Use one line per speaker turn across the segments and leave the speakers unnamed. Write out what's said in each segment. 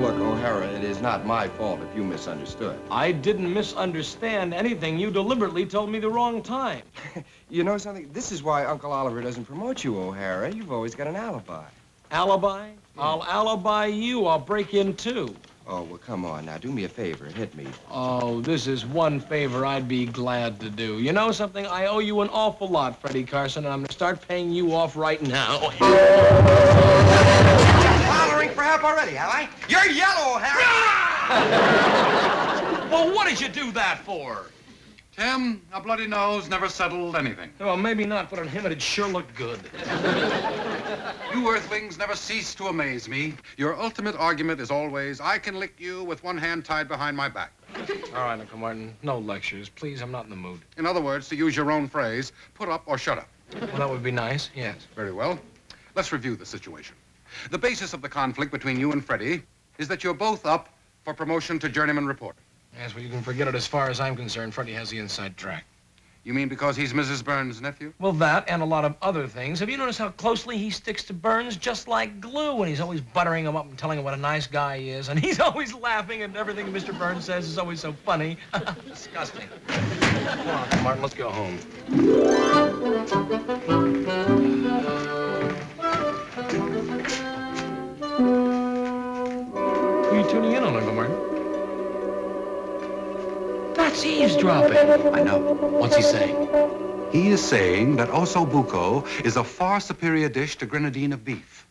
look, O'Hara, it is not my fault if you misunderstood.
I didn't misunderstand anything. You deliberately told me the wrong time.
You know something? This is why Uncle Oliver doesn't promote you, O'Hara. You've always got an alibi.
Alibi?
Yeah.
I'll alibi you. I'll break in, too.
Oh, well, come on now. Do me a favor. Hit me.
Oh, this is one favor I'd be glad to do. You know something? I owe you an awful lot, Freddie Carson, and I'm going to start paying you off right now.
Hollering for help already, have I? You're yellow, Harry.
Well, what did you do that for?
Tim, a bloody nose never settled anything.
Well, maybe not, but on him it'd sure look good.
You Earthlings never cease to amaze me. Your ultimate argument is always, I can lick you with one hand tied behind my back.
All right, Uncle Martin, no lectures. Please, I'm not in the mood.
In other words, to use your own phrase, put up or shut up.
Well, that would be nice, yes.
Very well. Let's review the situation. The basis of the conflict between you and Freddie is that you're both up for promotion to journeyman reporter.
Yes, well, you can forget it. As far as I'm concerned, Freddie has the inside track.
You mean because he's Mrs. Burns' nephew?
Well, that and a lot of other things. Have you noticed how closely he sticks to Burns, just like glue? And he's always buttering him up and telling him what a nice guy he is. And he's always laughing, and everything Mr. Burns says is always so funny. Disgusting. Come on, Uncle Martin, let's go home. Who are you tuning in on, Uncle Martin? That's eavesdropping.
I know.
What's he saying?
He is saying that osso buco is a far superior dish to grenadine of beef.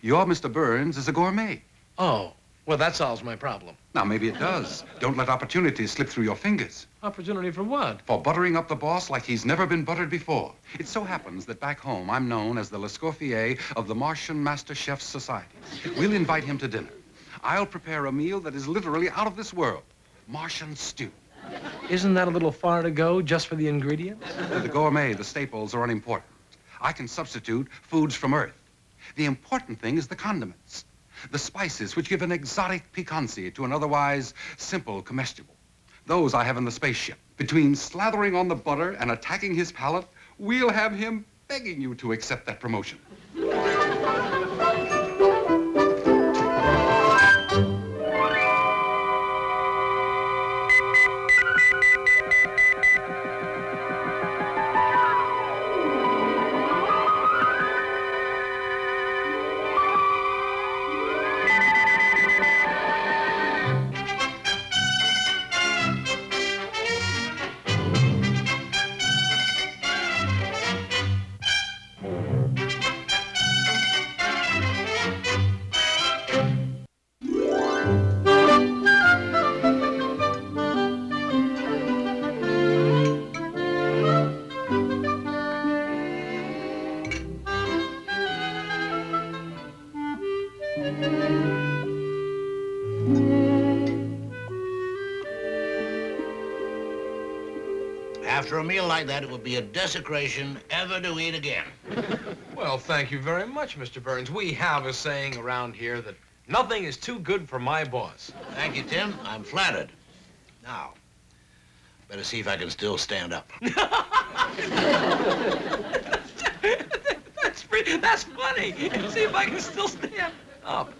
Your Mr. Burns is a gourmet.
Oh, well, that solves my problem.
Now, maybe it does. Don't let opportunities slip through your fingers.
Opportunity for what?
For buttering up the boss like he's never been buttered before. It so happens that back home, I'm known as the Lescoffier of the Martian Master Chefs Society. We'll invite him to dinner. I'll prepare a meal that is literally out of this world. Martian stew.
Isn't that a little far to go just for the ingredients?
To the gourmet, the staples are unimportant. I can substitute foods from Earth. The important thing is the condiments. The spices which give an exotic piquancy to an otherwise simple comestible. Those I have in the spaceship. Between slathering on the butter and attacking his palate, we'll have him begging you to accept that promotion.
After a meal like that, it would be a desecration ever to eat again.
Well, thank you very much, Mr. Burns. We have a saying around here that nothing is too good for my boss.
Thank you, Tim. I'm flattered. Now, better see if I can still stand up.
That's funny. See if I can still stand up.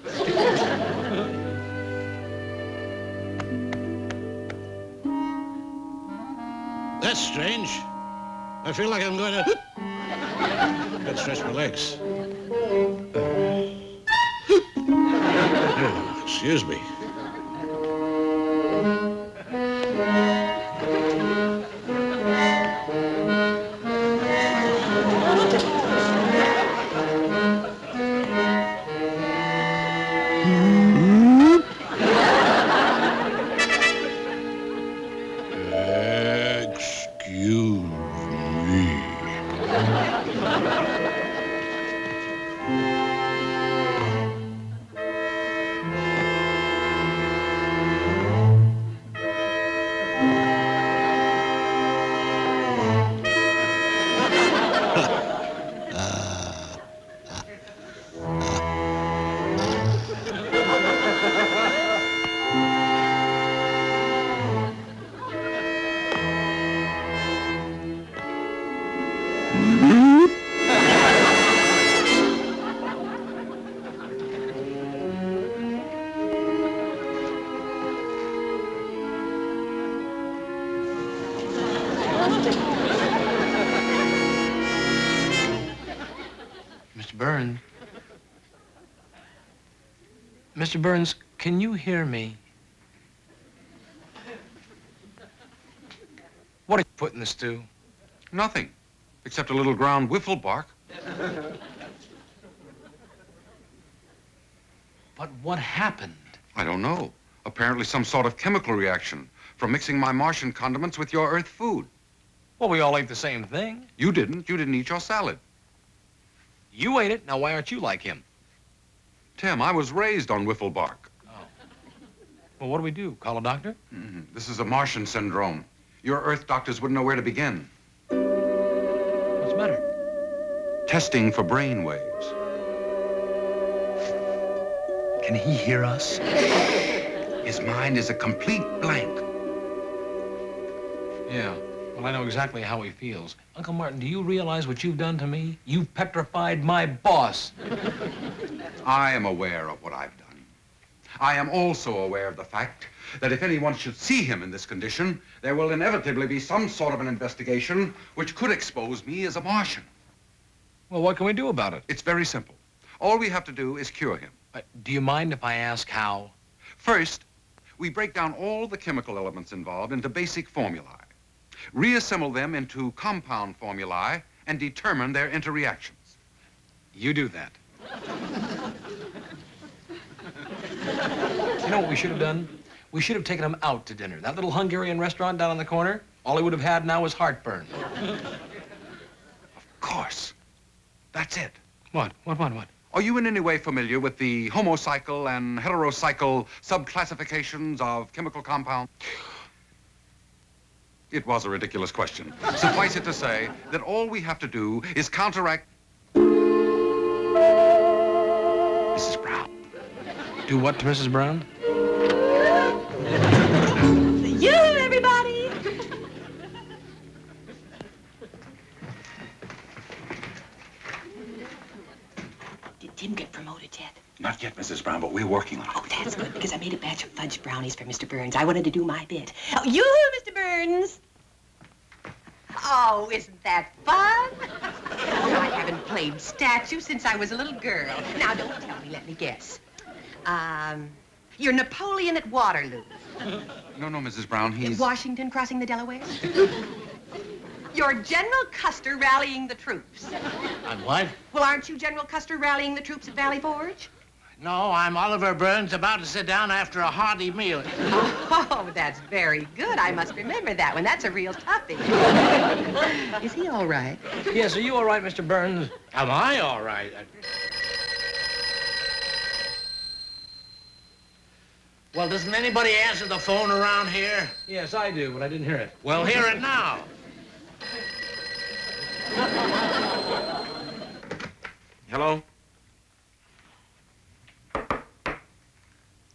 That's strange. I feel like I'm going to... Gotta stretch my legs. Excuse me.
Mr. Burns, can you hear me? What did you put in the stew?
Nothing, except a little ground wiffle bark.
But what happened?
I don't know. Apparently some sort of chemical reaction from mixing my Martian condiments with your Earth food.
Well, we all ate the same thing.
You didn't. You didn't eat your salad.
You ate it. Now, why aren't you like him?
Tim, I was raised on wiffle bark.
Oh. Well, what do we do? Call a doctor?
This is a Martian syndrome. Your Earth doctors wouldn't know where to begin.
What's the matter?
Testing for brain waves.
Can he hear us?
His mind is a complete blank.
Yeah. Well, I know exactly how he feels. Uncle Martin, do you realize what you've done to me? You've petrified my boss.
I am aware of what I've done. I am also aware of the fact that if anyone should see him in this condition, there will inevitably be some sort of an investigation which could expose me as a Martian.
Well, what can we do about it?
It's very simple. All we have to do is cure him.
Do you mind if I ask how?
First, we break down all the chemical elements involved into basic formulae, reassemble them into compound formulae, and determine their interreactions.
You do that. You know what we should have done? We should have taken him out to dinner. That little Hungarian restaurant down on the corner, all he would have had now is heartburn.
Of course. That's it.
What? What?
Are you in any way familiar with the homocycle and heterocycle subclassifications of chemical compounds? It was a ridiculous question. Suffice it to say that all we have to do is counteract... Mrs. Brown.
Do what to Mrs. Brown?
You, everybody! Did Tim get promoted yet?
Not yet, Mrs. Brown, but we're working on it.
Oh, that's good, because I made a batch of fudge brownies for Mr. Burns. I wanted to do my bit. Oh, you, Mr. Burns! Oh, isn't that fun? Oh, I haven't played statue since I was a little girl. Now, don't tell me, let me guess. You're Napoleon at Waterloo.
No, Mrs. Brown, he's...
Washington crossing the Delaware? You're General Custer rallying the troops.
I'm what?
Well, aren't you General Custer rallying the troops at Valley Forge?
No, I'm Oliver Burns, about to sit down after a hearty meal.
Oh, that's very good. I must remember that one. That's a real toughie. Is he all right?
Yes, are you all right, Mr. Burns?
Am I all right? Well, doesn't anybody answer the phone around here?
Yes, I do, but I didn't hear it.
Well, hear it now.
Hello?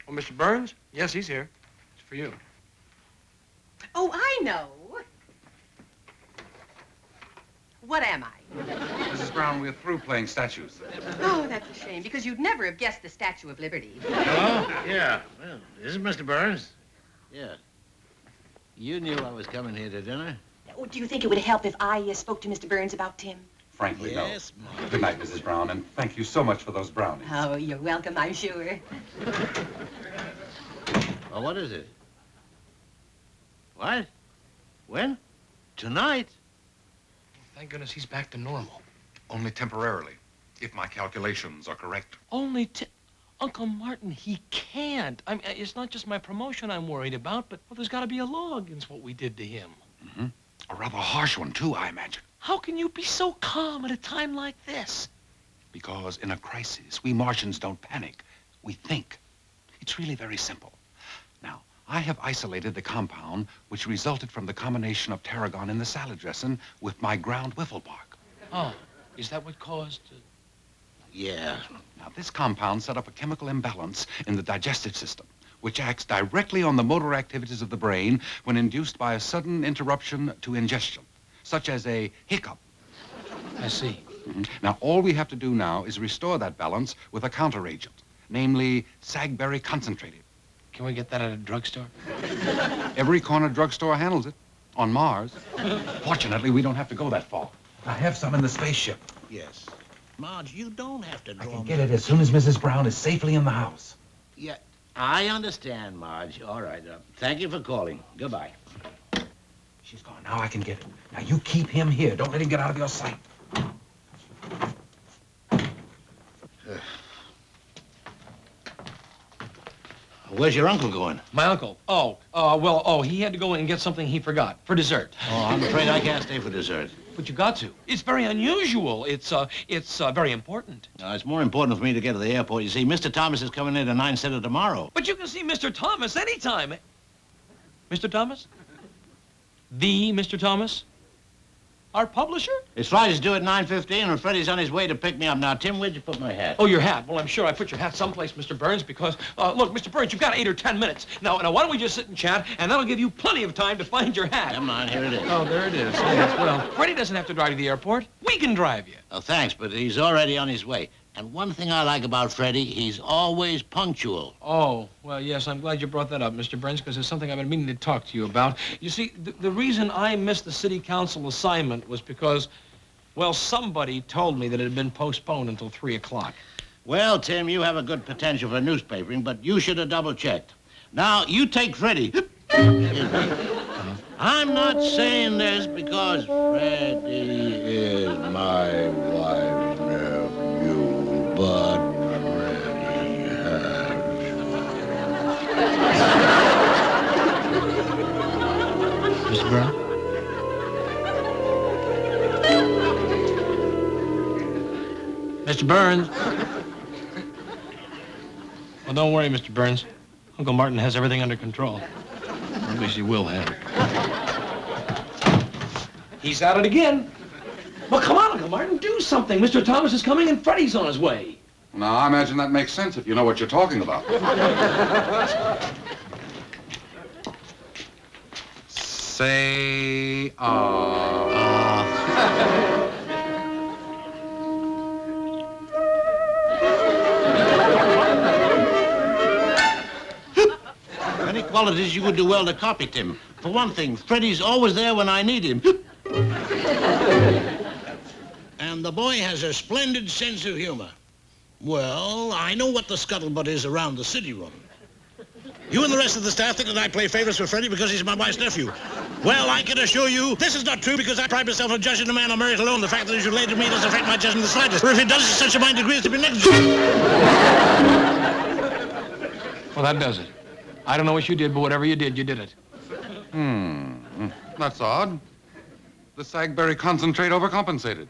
Oh, Mr. Burns? Yes, he's here. It's for you.
Oh, I know. What am I?
Mrs. Brown, we're through playing statues.
Oh, that's a shame, because you'd never have guessed the Statue of Liberty.
Hello? Yeah. Well, this is Mr. Burns. Yeah. You knew I was coming here to dinner?
Oh, do you think it would help if I spoke to Mr. Burns about Tim?
Frankly,
Yes,
no.
Mom.
Good night, Mrs. Brown, and thank you so much for those brownies.
Oh, you're welcome, I'm sure.
Well, what is it? What? When? Tonight?
Thank goodness he's back to normal.
Only temporarily, if my calculations are correct.
Uncle Martin, he can't. I mean, it's not just my promotion I'm worried about, but well, there's got to be a law against what we did to him.
Mm-hmm. A rather harsh one, too, I imagine.
How can you be so calm at a time like this?
Because in a crisis, we Martians don't panic. We think. It's really very simple. Now, I have isolated the compound which resulted from the combination of tarragon in the salad dressing with my ground wiffle bark.
Oh, is that what caused...
Yeah.
Now, this compound set up a chemical imbalance in the digestive system, which acts directly on the motor activities of the brain when induced by a sudden interruption to ingestion, such as a hiccup.
I see.
Now, all we have to do now is restore that balance with a counteragent, namely sagberry concentrated.
Can we get that at a drugstore?
Every corner drugstore handles it, on Mars. Fortunately, we don't have to go that far. I have some in the spaceship.
Yes. Marge, you don't have to
I
draw
can
me.
get it as soon as Mrs. Brown is safely in the house.
Yeah, I understand, Marge. All right. Thank you for calling. Goodbye.
She's gone. Now I can get it. Now you keep him here. Don't let him get out of your sight.
Where's your uncle going?
My uncle? He had to go in and get something he forgot for dessert.
Oh, I'm afraid I can't stay for dessert.
But you got to. It's very unusual. It's very important.
It's more important for me to get to the airport. You see, Mr. Thomas is coming in at 9 instead of tomorrow.
But you can see Mr. Thomas anytime. Mr. Thomas? The Mr. Thomas? Our publisher?
His flight is due at 9:15, and Freddie's on his way to pick me up. Now, Tim, where'd you put my hat?
Oh, your hat. Well, I'm sure I put your hat someplace, Mr. Burns, because, look, Mr. Burns, you've got 8 or 10 minutes. Now, why don't we just sit and chat, and that'll give you plenty of time to find your hat.
Come on, here it is.
Oh, there it is. Yes, well, Freddie doesn't have to drive to the airport. We can drive you.
Oh, thanks, but he's already on his way. And one thing I like about Freddie, he's always punctual.
Oh, well, yes, I'm glad you brought that up, Mr. Burns, because there's something I've been meaning to talk to you about. You see, the reason I missed the city council assignment was because, well, somebody told me that it had been postponed until 3 o'clock.
Well, Tim, you have a good potential for newspapering, but you should have double-checked. Now, you take Freddie. Excuse me. I'm not saying this because Freddie is my wife's nephew, but Freddie has...
Mr. Brown? Mr. Burns. Well, don't worry, Mr. Burns. Uncle Martin has everything under control. At least he will have it. He's at it again. Well, come on, Uncle Martin, do something. Mr. Thomas is coming and Freddie's on his way.
Now, I imagine that makes sense if you know what you're talking about. Say,
Many qualities you would do well to copy, Tim. For one thing, Freddie's always there when I need him. And the boy has a splendid sense of humor. Well, I know what the scuttlebutt is around the city room. You and the rest of the staff think that I play favorites for Freddie because he's my wife's nephew. Well, I can assure you, this is not true because I pride myself on judging a man on merit alone. The fact that he's related to me doesn't affect my judgment the slightest. Or if it does, it's such a minor degree as to be negligent.
Well, that does it. I don't know what you did, but whatever you did it.
That's odd. The Sagberry concentrate overcompensated.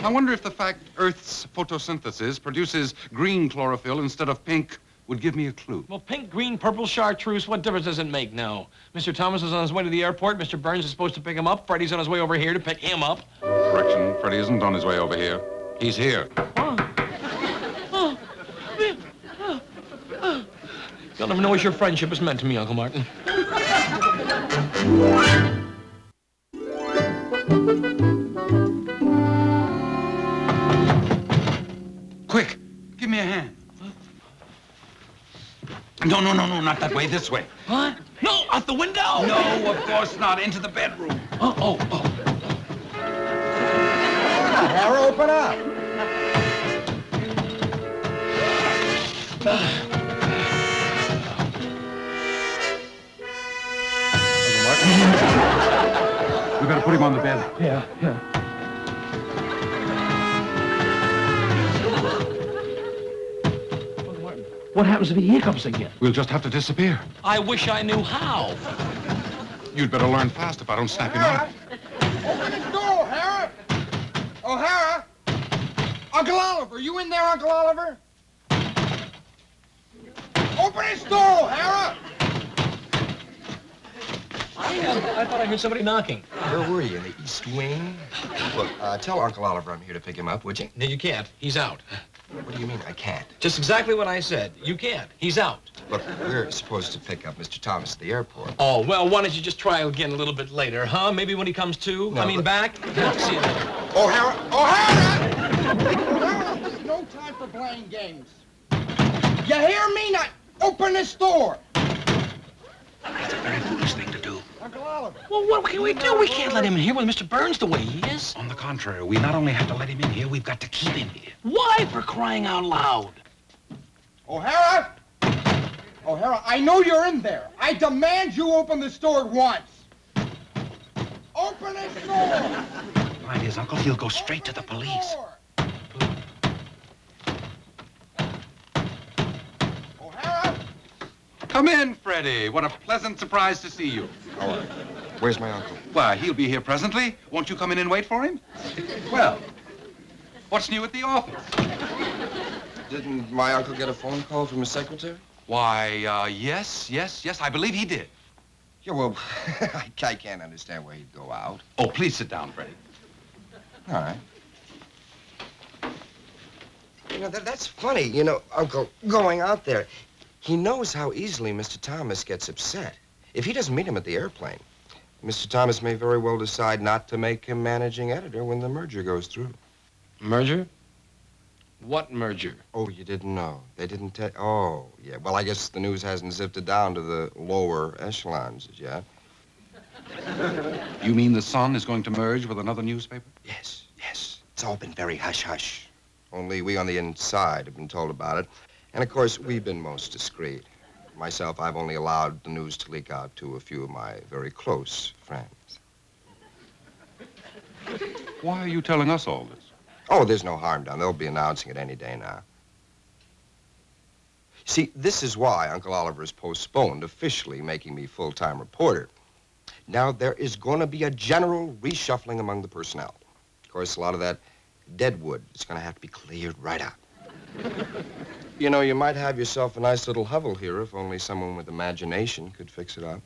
I wonder if the fact Earth's photosynthesis produces green chlorophyll instead of pink would give me a clue.
Well, pink, green, purple, chartreuse, what difference does it make now? Mr. Thomas is on his way to the airport. Mr. Burns is supposed to pick him up. Freddie's on his way over here to pick him up.
Correction, Freddie isn't on his way over here. He's here.
You'll never know what your friendship has meant to me, Uncle Martin.
Quick, give me a hand. No, not that way, this way.
What? No, out the window!
No, of course not, into the bedroom.
Oh.
Harry, open up.
We better put him on the bed.
Yeah. What happens if he hiccups again?
We'll just have to disappear.
I wish I knew how.
You'd better learn fast if I don't snap him out.
Open his door, O'Hara! O'Hara! Uncle Oliver, you in there, Uncle Oliver? Open his door, O'Hara!
I thought I heard somebody knocking.
Where were you, in the East Wing? Look, tell Uncle Oliver I'm here to pick him up, would you?
No, you can't. He's out.
What do you mean, I can't?
Just exactly what I said. You can't. He's out.
Look, we're supposed to pick up Mr. Thomas at the airport.
Oh, well, why don't you just try again a little bit later, huh? Maybe when he comes to?
No,
back? See you later.
O'Hara! O'Hara! O'Hara, there's no time for playing games. You hear me? Now, open this door!
That's a very foolish thing to do.
Uncle Oliver.
Well, what can we do? We can't let him in here with Mr. Burns the way he is.
On the contrary, we not only have to let him in here, we've got to keep him here.
Why, for crying out loud?
O'Hara! O'Hara, I know you're in there. I demand you open the store at once. Open this door!
Mind his uncle, he'll go straight to the police.
O'Hara?
Come in, Freddie. What a pleasant surprise to see you.
Oh, where's my uncle?
Why, he'll be here presently. Won't you come in and wait for him? Well, what's new at the office?
Didn't my uncle get a phone call from his secretary?
Why, yes. I believe he did.
Yeah, well, I can't understand why he'd go out.
Oh, please sit down, Freddie.
All right. You know, that's funny. You know, Uncle, going out there, he knows how easily Mr. Thomas gets upset. If he doesn't meet him at the airplane, Mr. Thomas may very well decide not to make him managing editor when the merger goes through.
Merger? What merger?
Oh, you didn't know? They didn't tell... Oh, yeah. Well, I guess the news hasn't sifted down to the lower echelons as yet.
You mean the Sun is going to merge with another newspaper?
Yes. It's all been very hush-hush. Only we on the inside have been told about it. And, of course, we've been most discreet. Myself, I've only allowed the news to leak out to a few of my very close friends.
Why are you telling us all this?
Oh, there's no harm done. They'll be announcing it any day now. See, this is why Uncle Oliver has postponed officially making me full-time reporter. Now, there is going to be a general reshuffling among the personnel. Of course, a lot of that dead wood is going to have to be cleared right out. You know, you might have yourself a nice little hovel here if only someone with imagination could fix it up.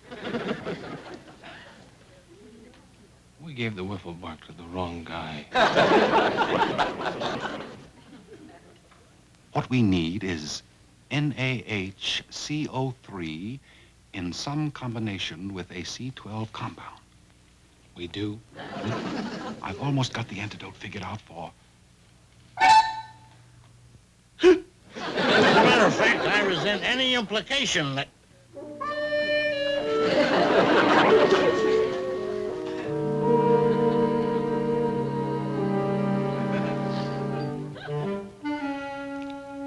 We gave the wiffle bark to the wrong guy.
What we need is NaHCO3 in some combination with a C12 compound.
We do?
I've almost got the antidote figured out for...
As a matter of fact, I resent any implication that...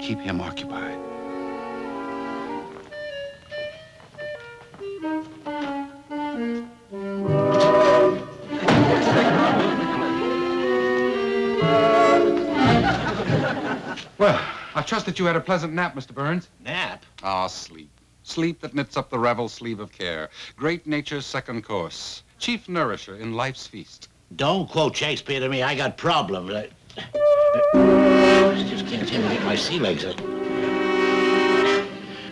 Keep him occupied. Well, I trust that you had a pleasant nap, Mr. Burns.
Nap?
Ah, sleep. Sleep that knits up the revel sleeve of care. Great nature's second course. Chief nourisher in life's feast.
Don't quote Shakespeare to me. I got problems. I just can't seem to get my sea legs up.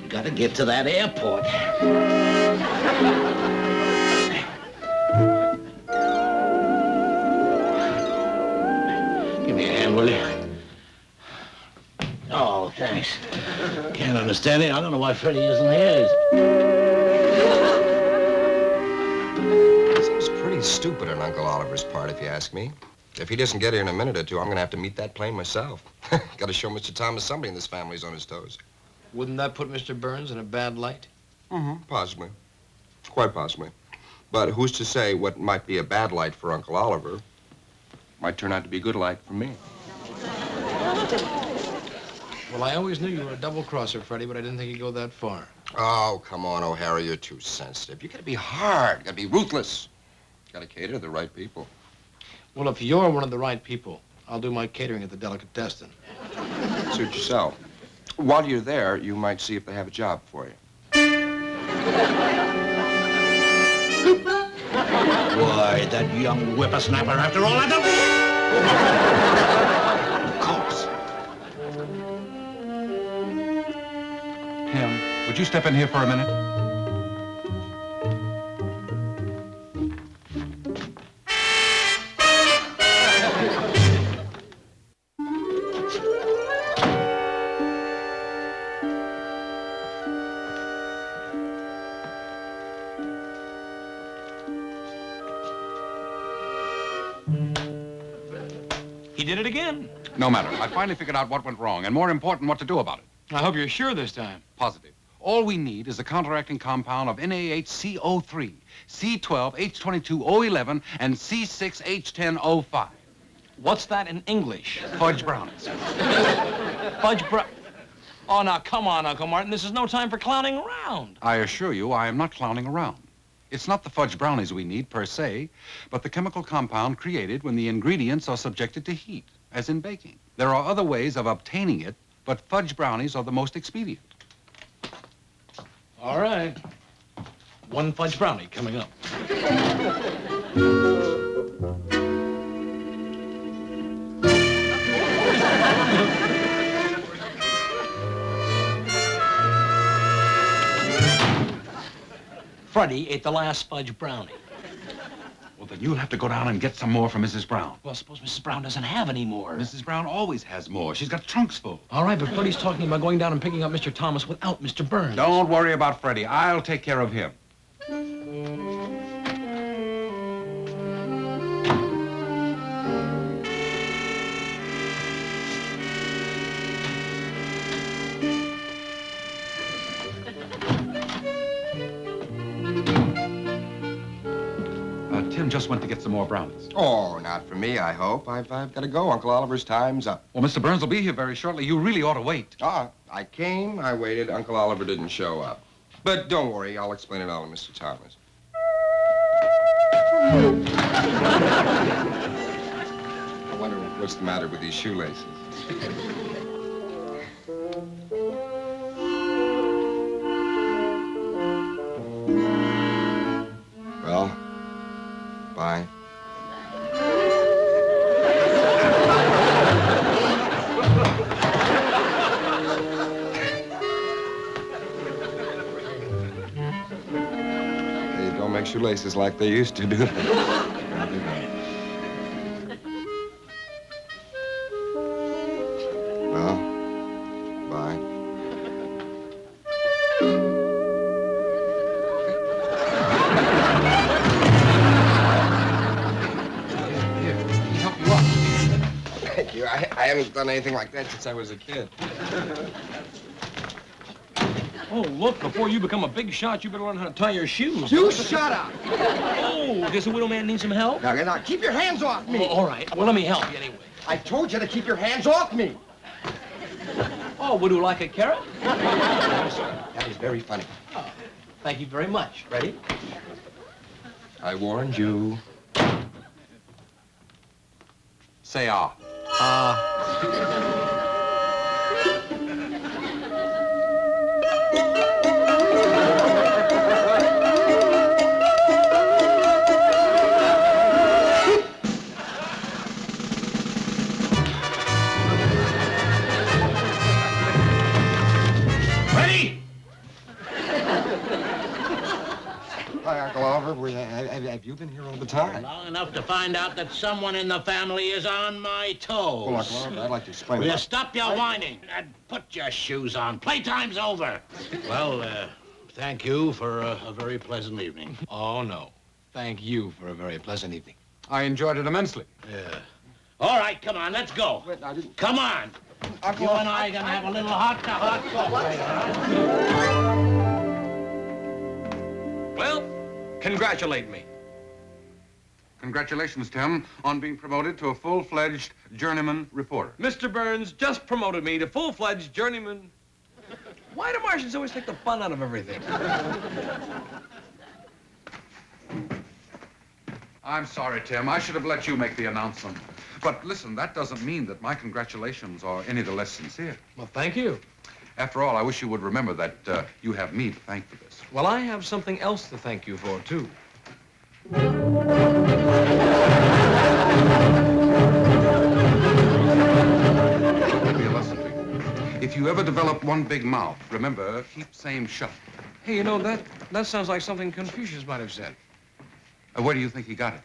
Gotta get to that airport. Give me a hand, will you? Oh, thanks. Can't understand it. I don't know why Freddie isn't here.
Seems pretty stupid on Uncle Oliver's part, if you ask me. If he doesn't get here in a minute or two, I'm going to have to meet that plane myself. Got to show Mr. Thomas somebody in this family's on his toes.
Wouldn't that put Mr. Burns in a bad light?
Mm-hmm, possibly. Quite possibly. But who's to say what might be a bad light for Uncle Oliver might turn out to be a good light for me?
Well, I always knew you were a double-crosser, Freddie, but I didn't think you'd go that far.
Oh, come on, O'Hara, you're too sensitive. You got to be hard. You got to be ruthless. You got to cater to the right people.
Well, if you're one of the right people, I'll do my catering at the delicatessen.
Suit yourself. While you're there, you might see if they have a job for you.
Why, that young whippersnapper, after all, I don't...
Of course.
Tim, would you step in here for a minute?
He did it again.
No matter. I finally figured out what went wrong, and more important, what to do about it.
I hope you're sure this time.
Positive. All we need is a counteracting compound of NaHCO3, C12H22O11, and C6H10O5.
What's that in English?
Fudge brownies.
Fudge Oh, now, come on, Uncle Martin. This is no time for clowning around.
I assure you, I am not clowning around. It's not the fudge brownies we need, per se, but the chemical compound created when the ingredients are subjected to heat, as in baking. There are other ways of obtaining it, but fudge brownies are the most expedient.
All right. One fudge brownie coming up. Freddie ate the last fudge brownie.
Well, then you'll have to go down and get some more for Mrs. Brown.
Well, suppose Mrs. Brown doesn't have any more.
Mrs. Brown always has more. She's got trunks full.
All right, but Freddie's talking about going down and picking up Mr. Thomas without Mr. Burns.
Don't worry about Freddie. I'll take care of him. Tim just went to get some more brownies.
Oh, not for me, I hope. I've got to go. Uncle Oliver's time's up.
Well, Mr. Burns will be here very shortly. You really ought to wait.
Ah, I came, I waited. Uncle Oliver didn't show up. But don't worry, I'll explain it all to Mr. Thomas. I wonder what's the matter with these shoelaces. Well, bye. They don't make shoelaces like they used to, do they? Well, bye. Thank you. I haven't done anything like that since I was a kid.
Oh, look, before you become a big shot, you better learn how to tie your shoes.
You shut up!
Oh, does the widow man need some help?
Now, keep your hands off me!
Oh, all right. Well, let me help you anyway.
I told you to keep your hands off me!
Oh, would you like a carrot?
That was very funny.
Oh, thank you very much. Ready?
I warned you.
Say ah.
Ready?
Hi, Uncle Oliver. Have you been here all the time?
Long enough to find out that someone in the family is on my toes.
Well, Uncle Oliver, I'd like to explain.
Will you stop your whining and put your shoes on? Playtime's over. Well, thank you for a very pleasant evening.
Oh, no. Thank you for a very pleasant evening.
I enjoyed it immensely.
Yeah. All right, come on, let's go.
Wait, I didn't...
Come on.
Uncle,
You and I are gonna have a little heart-to-heart talk later.
Well, congratulate me.
Congratulations, Tim, on being promoted to a full-fledged journeyman reporter.
Mr. Burns just promoted me to full-fledged journeyman. Why do Martians always take the fun out of everything?
I'm sorry, Tim. I should have let you make the announcement. But listen, that doesn't mean that my congratulations are any the less sincere.
Well, thank you.
After all, I wish you would remember that you have me to thank for this.
Well, I have something else to thank you for, too.
Maybe a lesson to you. If you ever develop one big mouth, remember, keep same shut.
Hey, you know, that sounds like something Confucius might have said.
Where do you think he got it?